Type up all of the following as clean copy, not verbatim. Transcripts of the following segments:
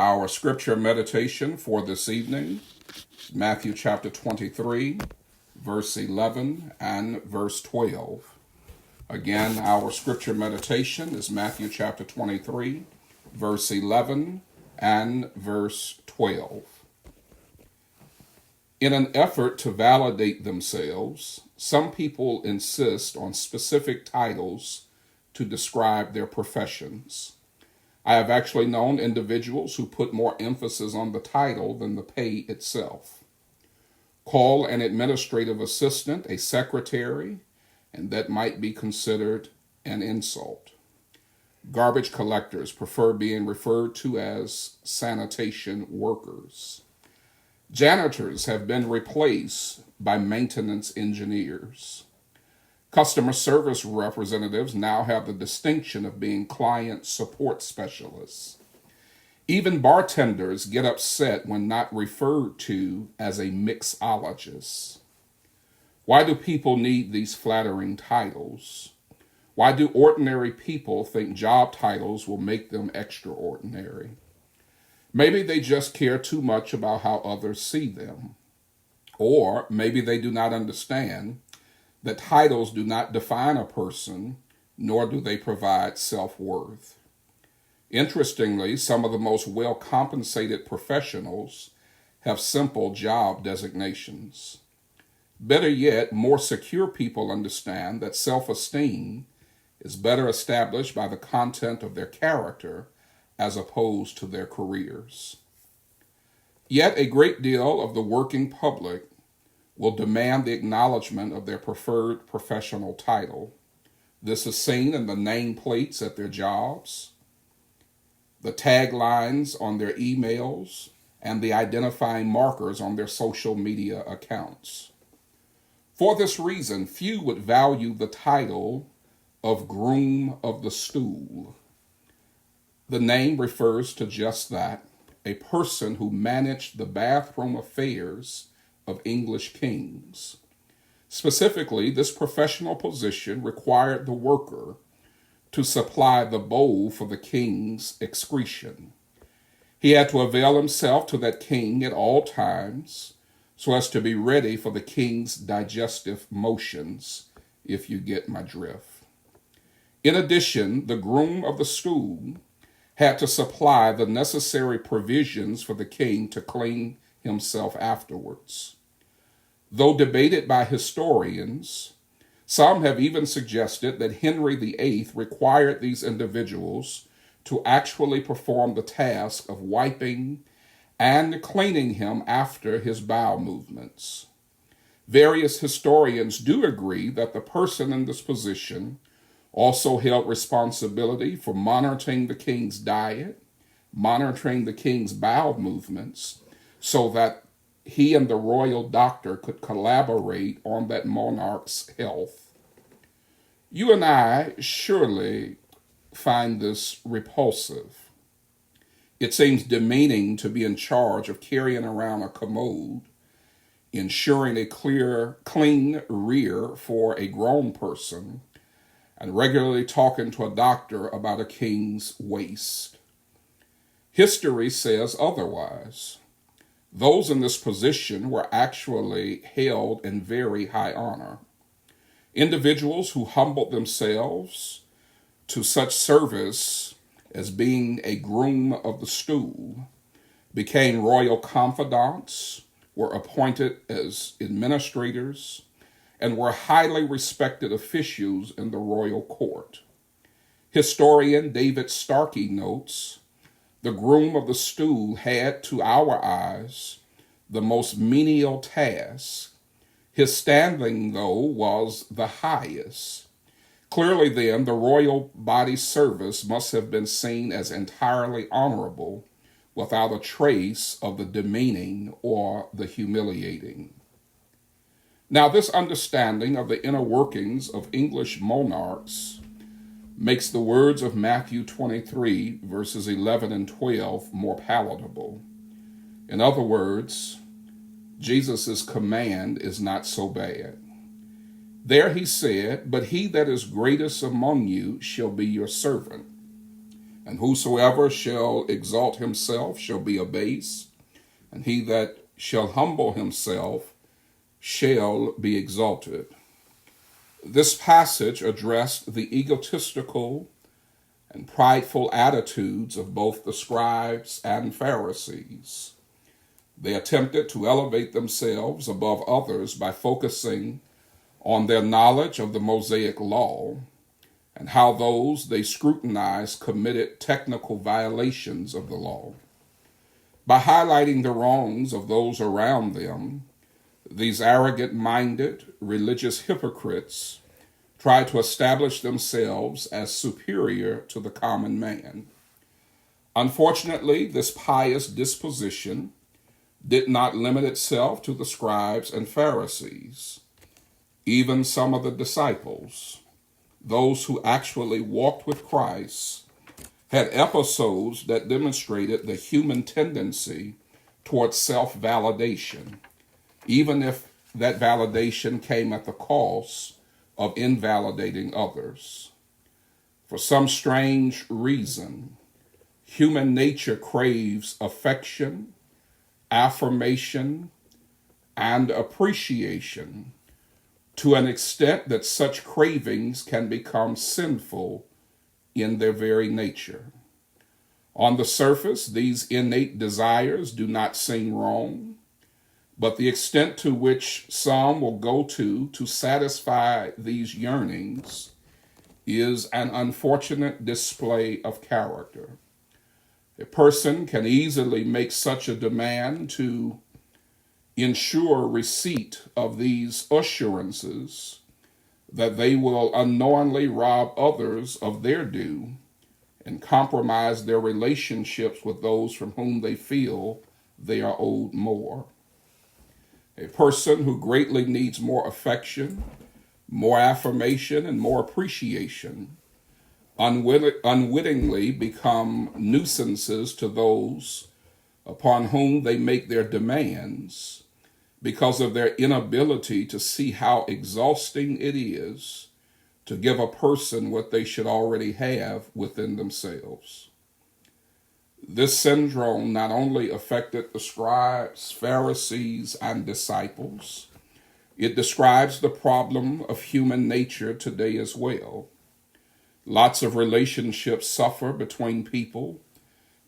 Our scripture meditation for this evening, Matthew chapter 23, verse 11 and verse 12. Again, our scripture meditation is Matthew chapter 23, verse 11 and verse 12. In an effort to validate themselves, some people insist on specific titles to describe their professions. I have actually known individuals who put more emphasis on the title than the pay itself. Call an administrative assistant a secretary, and that might be considered an insult. Garbage collectors prefer being referred to as sanitation workers. Janitors have been replaced by maintenance engineers. Customer service representatives now have the distinction of being client support specialists. Even bartenders get upset when not referred to as a mixologist. Why do people need these flattering titles? Why do ordinary people think job titles will make them extraordinary? Maybe they just care too much about how others see them. Or maybe they do not understand that titles do not define a person, nor do they provide self-worth. Interestingly, some of the most well-compensated professionals have simple job designations. Better yet, more secure people understand that self-esteem is better established by the content of their character as opposed to their careers. Yet a great deal of the working public will demand the acknowledgement of their preferred professional title. This is seen in the nameplates at their jobs, the taglines on their emails, and the identifying markers on their social media accounts. For this reason, few would value the title of groom of the stool. The name refers to just that, a person who managed the bathroom affairs of English kings. Specifically, this professional position required the worker to supply the bowl for the king's excretion. He had to avail himself to that king at all times so as to be ready for the king's digestive motions, if you get my drift. In addition, the groom of the stool had to supply the necessary provisions for the king to clean himself afterwards. Though debated by historians, some have even suggested that Henry VIII required these individuals to actually perform the task of wiping and cleaning him after his bowel movements. Various historians do agree that the person in this position also held responsibility for monitoring the king's diet, monitoring the king's bowel movements, so that he and the royal doctor could collaborate on that monarch's health. You and I surely find this repulsive. It seems demeaning to be in charge of carrying around a commode, ensuring a clean rear for a grown person, and regularly talking to a doctor about a king's waist. History says otherwise. Those in this position were actually held in very high honor. Individuals who humbled themselves to such service as being a groom of the stool became royal confidants, were appointed as administrators, and were highly respected officials in the royal court. Historian David Starkey notes, the groom of the stool had, to our eyes, the most menial task. His standing, though, was the highest. Clearly, then, the royal body service must have been seen as entirely honorable, without a trace of the demeaning or the humiliating. Now, this understanding of the inner workings of English monarchs makes the words of Matthew 23, verses 11 and 12 more palatable. In other words, Jesus' command is not so bad. There he said, "But he that is greatest among you shall be your servant. And whosoever shall exalt himself shall be abased, and he that shall humble himself shall be exalted. This passage addressed the egotistical and prideful attitudes of both the scribes and Pharisees. They attempted to elevate themselves above others by focusing on their knowledge of the Mosaic law and how those they scrutinized committed technical violations of the law. By highlighting the wrongs of those around them, these arrogant-minded religious hypocrites try to establish themselves as superior to the common man. Unfortunately, this pious disposition did not limit itself to the scribes and Pharisees. Even some of the disciples, those who actually walked with Christ, had episodes that demonstrated the human tendency towards self-validation, even if that validation came at the cost of invalidating others. For some strange reason, human nature craves affection, affirmation, and appreciation to an extent that such cravings can become sinful in their very nature. On the surface, these innate desires do not seem wrong, but the extent to which some will go to satisfy these yearnings is an unfortunate display of character. A person can easily make such a demand to ensure receipt of these assurances that they will unknowingly rob others of their due and compromise their relationships with those from whom they feel they are owed more. A person who greatly needs more affection, more affirmation, and more appreciation unwittingly become nuisances to those upon whom they make their demands because of their inability to see how exhausting it is to give a person what they should already have within themselves. This syndrome not only affected the scribes, Pharisees, and disciples, it describes the problem of human nature today as well. Lots of relationships suffer between people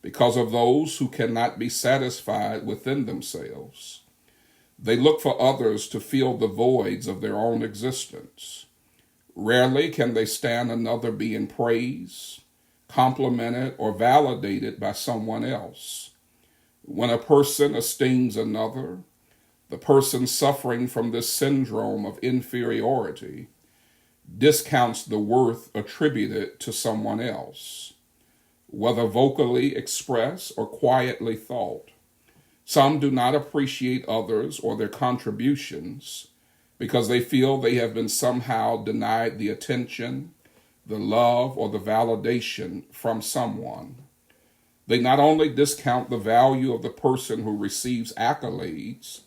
because of those who cannot be satisfied within themselves. They look for others to fill the voids of their own existence. Rarely can they stand another being praised, complimented, or validated by someone else. When a person esteems another, the person suffering from this syndrome of inferiority discounts the worth attributed to someone else, whether vocally expressed or quietly thought. Some do not appreciate others or their contributions because they feel they have been somehow denied the attention, the love, or the validation from someone. They not only discount the value of the person who receives accolades,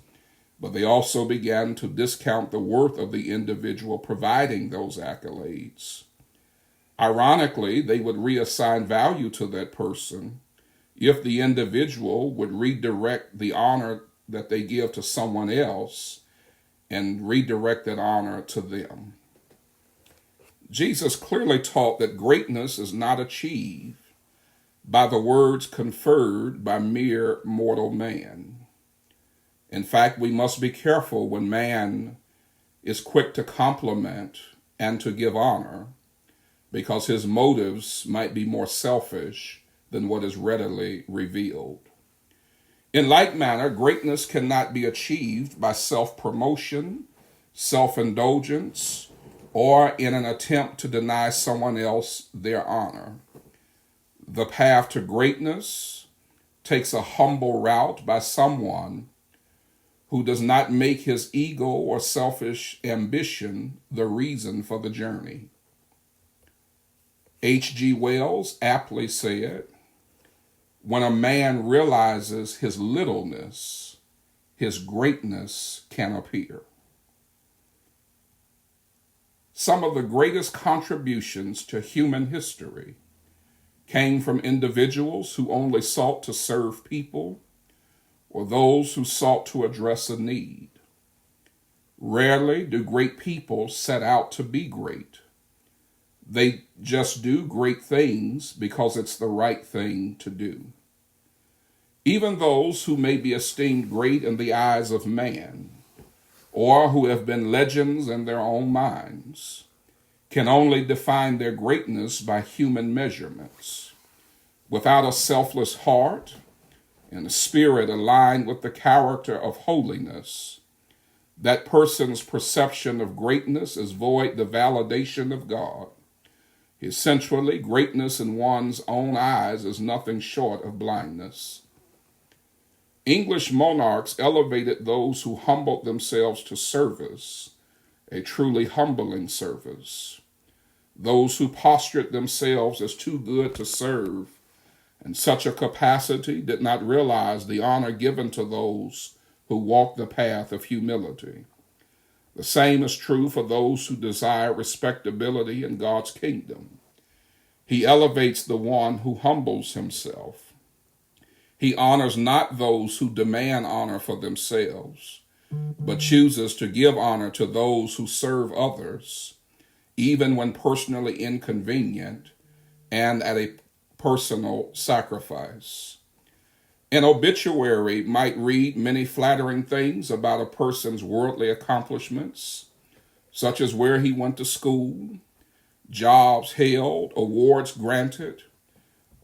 but they also began to discount the worth of the individual providing those accolades. Ironically, they would reassign value to that person if the individual would redirect the honor that they give to someone else and redirect that honor to them. Jesus clearly taught that greatness is not achieved by the words conferred by mere mortal man. In fact, we must be careful when man is quick to compliment and to give honor, because his motives might be more selfish than what is readily revealed. In like manner, greatness cannot be achieved by self-promotion, self-indulgence, or in an attempt to deny someone else their honor. The path to greatness takes a humble route by someone who does not make his ego or selfish ambition the reason for the journey. H.G. Wells aptly said, "When a man realizes his littleness, his greatness can appear." Some of the greatest contributions to human history came from individuals who only sought to serve people or those who sought to address a need. Rarely do great people set out to be great. They just do great things because it's the right thing to do. Even those who may be esteemed great in the eyes of man, or who have been legends in their own minds, can only define their greatness by human measurements. Without a selfless heart and a spirit aligned with the character of holiness, that person's perception of greatness is void the validation of God. Essentially, greatness in one's own eyes is nothing short of blindness. English monarchs elevated those who humbled themselves to service, a truly humbling service. Those who postured themselves as too good to serve in such a capacity did not realize the honor given to those who walk the path of humility. The same is true for those who desire respectability in God's kingdom. He elevates the one who humbles himself. He honors not those who demand honor for themselves, but chooses to give honor to those who serve others, even when personally inconvenient and at a personal sacrifice. An obituary might read many flattering things about a person's worldly accomplishments, such as where he went to school, jobs held, awards granted,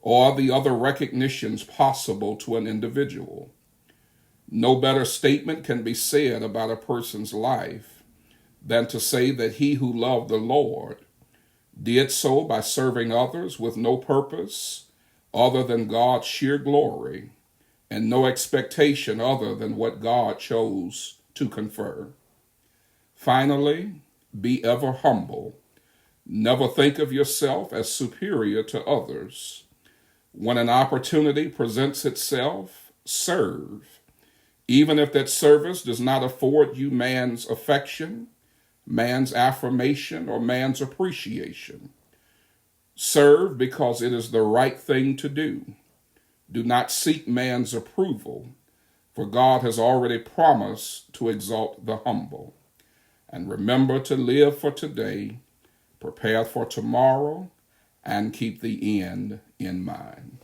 or the other recognitions possible to an individual. No better statement can be said about a person's life than to say that he who loved the Lord did so by serving others with no purpose other than God's sheer glory and no expectation other than what God chose to confer. Finally, be ever humble. Never think of yourself as superior to others. When an opportunity presents itself, serve, even if that service does not afford you man's affection, man's affirmation, or man's appreciation. Serve because it is the right thing to do. Do not seek man's approval, for God has already promised to exalt the humble. And remember to live for today, prepare for tomorrow, and keep the end in mind.